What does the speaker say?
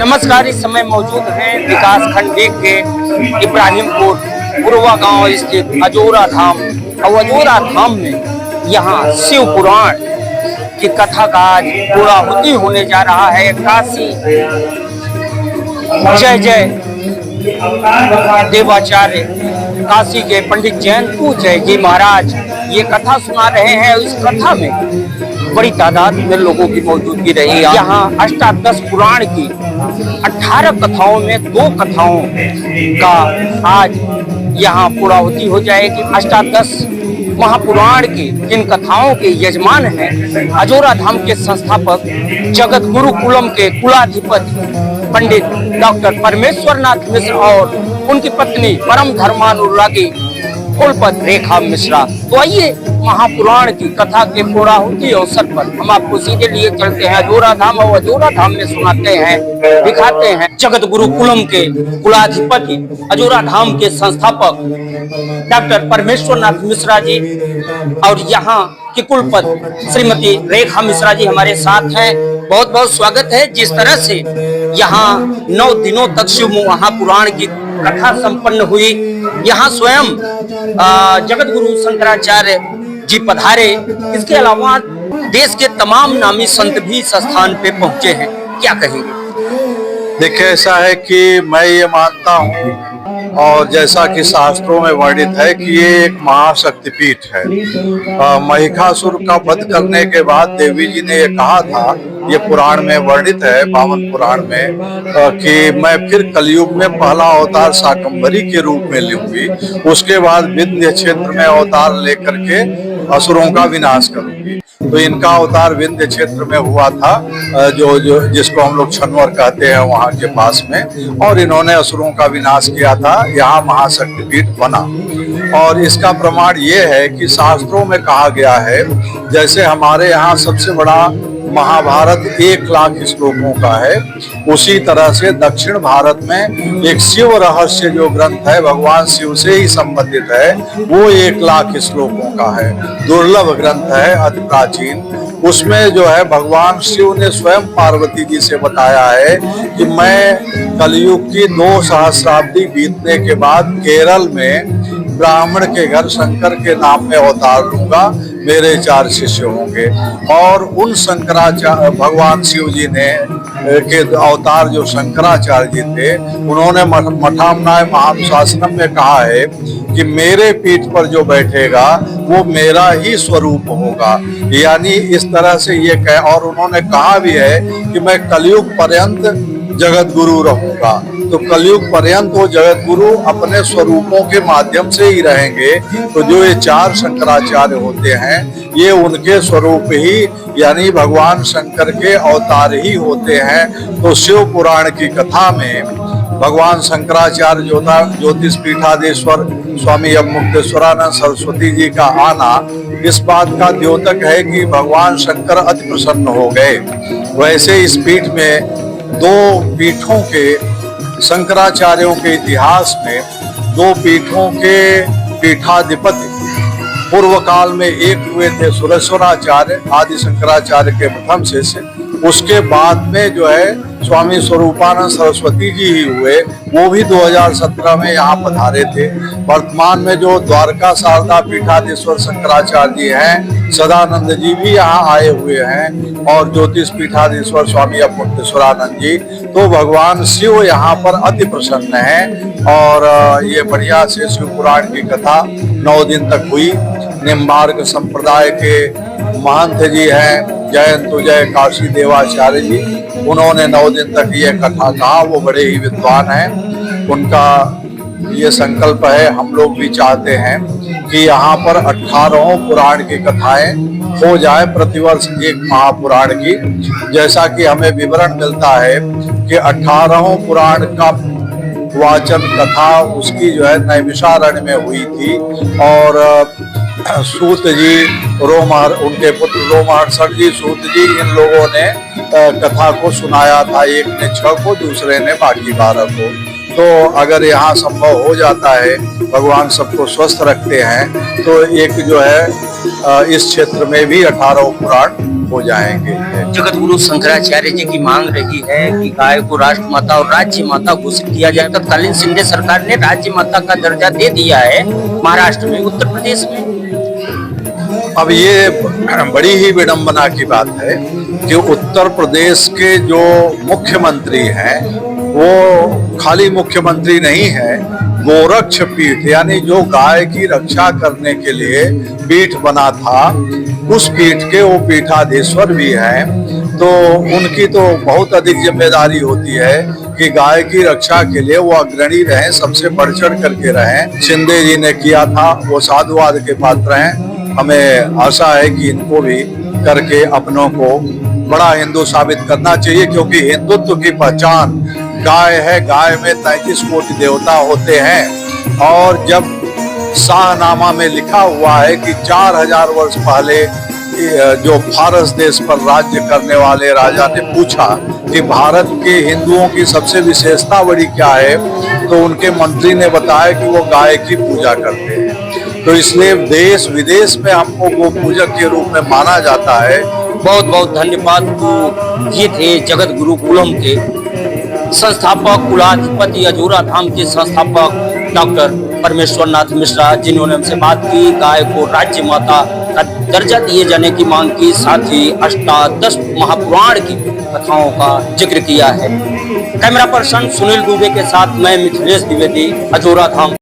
नमस्कार। इस समय मौजूद हैं विकास खंड एक के इब्राहिमपुर पुरवा गांव स्थित अजोरा धाम। और अजोरा धाम में यहाँ शिव पुराण की कथा का आज पूर्णाहुति होने जा रहा है। काशी जय जय देवाचार्य काशी के पंडित जयंतु जय जी महाराज ये कथा सुना रहे हैं। इस कथा में बड़ी तादाद में लोगों की मौजूदगी रही। यहाँ अष्टादश पुराण की 18 कथाओं में 2 कथाओं का आज यहाँ पूर्णाहुति हो जाएगी। अष्टादश महापुराण की इन कथाओं के यजमान हैं अजोरा धाम के संस्थापक जगत गुरुकुलम के कुलाधिपति पंडित डॉक्टर परमेश्वरनाथ मिश्र और उनकी पत्नी परम धर्मानुरागी कुलपति रेखा मिश्रा। तो आइए महापुराण की कथा के पूर्णाहुति अवसर पर हम आपको सीधे लिए चलते हैं अजोरा धाम और अजोरा धाम में सुनाते हैं, दिखाते हैं जगत गुरुकुलम के कुलाधिपति अजोरा धाम के संस्थापक डॉक्टर परमेश्वरनाथ मिश्रा जी और यहाँ की कुलपति श्रीमती रेखा मिश्रा जी हमारे साथ हैं। बहुत बहुत स्वागत है। जिस तरह से यहाँ 9 दिनों तक शिव महापुराण की कथा संपन्न हुई, यहाँ स्वयं जगत गुरु शंकराचार्य जी पधारे। इसके अलावा देश के तमाम नामी संत भी इस स्थान पे पहुंचे हैं। क्या कहेंगे? देखिए, ऐसा है कि मैं ये मानता हूँ और जैसा कि शास्त्रों में वर्णित है कि ये एक महाशक्तिपीठ है। महिषासुर का वध करने के बाद देवी जी ने ये कहा था, ये पुराण में वर्णित है, 52 पुराण में, कि मैं फिर कलयुग में पहला अवतार शाकंभरी के रूप में लूंगी, उसके बाद विंध्य क्षेत्र में अवतार लेकर के असुरों का विनाश करूंगी। तो इनका अवतार विंध्य क्षेत्र में हुआ था, जो जिसको हम लोग छनवर कहते हैं, वहां के पास में, और इन्होंने असुरों का विनाश किया था। यहाँ महाशक्तिपीठ बना और इसका प्रमाण ये है कि शास्त्रों में कहा गया है, जैसे हमारे यहाँ सबसे बड़ा महाभारत 1 लाख श्लोकों का है, उसी तरह से दक्षिण भारत में एक शिव रहस्य जो ग्रंथ है, भगवान शिव से ही संबंधित है, वो 1 लाख श्लोकों का है। दुर्लभ ग्रंथ है, अति प्राचीन। उसमें जो है भगवान शिव ने स्वयं पार्वती जी से बताया है कि मैं कलयुग की 2 सहस्राब्दी बीतने के बाद केरल में ब्राह्मण के घर शंकर के नाम में अवतार लूंगा, मेरे 4 शिष्य होंगे। और उन शंकराचार्य भगवान शिव जी ने के अवतार जो शंकराचार्य जी थे, उन्होंने मठामनाय महानुशासनम में कहा है कि मेरे पीठ पर जो बैठेगा वो मेरा ही स्वरूप होगा। यानी इस तरह से ये कह, और उन्होंने कहा भी है कि मैं कलयुग पर्यंत जगत गुरु रहूंगा। तो कलयुग पर्यंत वो जगत गुरु अपने स्वरूपों के माध्यम से ही रहेंगे। तो जो ये 4 शंकराचार्य होते हैं, ये उनके स्वरूप ही, यानी भगवान शंकर के अवतार ही होते हैं। तो शिव पुराण की कथा में भगवान शंकराचार्य ज्योतिष पीठाधीश्वर स्वामी अवमुक्तेश्वरानंद सरस्वती जी का आना इस बात का द्योतक है कि भगवान शंकर अति प्रसन्न हो गए। वैसे इस पीठ में 2 पीठों के शंकराचार्यों के इतिहास में 2 पीठों के पीठाधिपति पूर्व काल में एक हुए थे सुरेश्वराचार्य आदि शंकराचार्य के प्रथम शिष्य। उसके बाद में जो है स्वामी स्वरूपानंद सरस्वती जी ही हुए, वो भी 2017 में यहाँ पधारे थे। वर्तमान में जो द्वारका शारदा पीठाधीश्वर शंकराचार्य जी हैं, सदानंद जी भी यहाँ आए हुए हैं, और ज्योतिष पीठाधीश्वर स्वामी अवमुक्तेश्वरानंद जी। तो भगवान शिव यहाँ पर अति प्रसन्न हैं। और ये बढ़िया से शिव पुराण की कथा 9 दिन तक हुई। निम्बार्क संप्रदाय के महंत जी हैं जयंतु जय काशी देवाचार्य जी, उन्होंने 9 दिन तक ये कथा कहा। वो बड़े ही विद्वान हैं। उनका ये संकल्प है, हम लोग भी चाहते हैं कि यहाँ पर 18 पुराण की कथाएं हो जाए, प्रतिवर्ष एक महापुराण की। जैसा कि हमें विवरण मिलता है कि 18 पुराण का वाचन कथा उसकी जो है नैमिषारण्य में हुई थी। और सूत जी उनके पुत्र रोमहर्षण जी, सूत जी, इन लोगों ने कथा को सुनाया था। एक ने 6 को, दूसरे ने बाकी 12 को। तो अगर यहाँ संभव हो जाता है, भगवान सबको स्वस्थ रखते हैं, तो एक जो है इस क्षेत्र में भी 18 पुराण हो जाएंगे। जगत गुरु शंकराचार्य जी की मांग रही है कि गाय को राष्ट्रमाता और राज्य माता घोषित किया जाए। तत्कालीन शिंदे सरकार ने राज्य माता का दर्जा दे दिया है महाराष्ट्र में, उत्तर प्रदेश में। अब ये बड़ी ही विडंबना की बात है कि उत्तर प्रदेश के जो मुख्यमंत्री हैं वो खाली मुख्यमंत्री नहीं है, गोरक्ष पीठ यानी जो गाय की रक्षा करने के लिए पीठ बना था उस पीठ के वो पीठाधीश्वर भी हैं। तो उनकी तो बहुत अधिक जिम्मेदारी होती है कि गाय की रक्षा के लिए वो अग्रणी रहें, सबसे बढ़ चढ़ करके रहें। शिंदे जी ने किया था, वो साधुवाद के पात्र हैं। हमें आशा है कि इनको भी करके अपनों को बड़ा हिंदू साबित करना चाहिए, क्योंकि हिंदुत्व की पहचान गाय है। गाय में 33 कोटि देवता होते हैं। और जब शाहनामा में लिखा हुआ है कि 4000 वर्ष पहले जो फारस देश पर राज्य करने वाले राजा ने पूछा कि भारत के हिंदुओं की सबसे विशेषता बड़ी क्या है, तो उनके मंत्री ने बताया कि वो गाय की पूजा करते हैं। तो इसलिए देश विदेश में हमको गो पूजक के रूप में माना जाता है। बहुत बहुत धन्यवाद। ये थे जगत गुरुकुलम के संस्थापक, कुलाधिपति, अजोरा धाम के संस्थापक डॉक्टर परमेश्वर नाथ मिश्रा, जिन्होंने हमसे बात की, गाय को राज्य माता का दर्जा दिए जाने की मांग की, साथ ही अष्टादश महापुराण की कथाओं का जिक्र किया है। कैमरा पर्सन सुनील दुबे के साथ मैं मिथिलेश द्विवेदी, अजोरा धाम।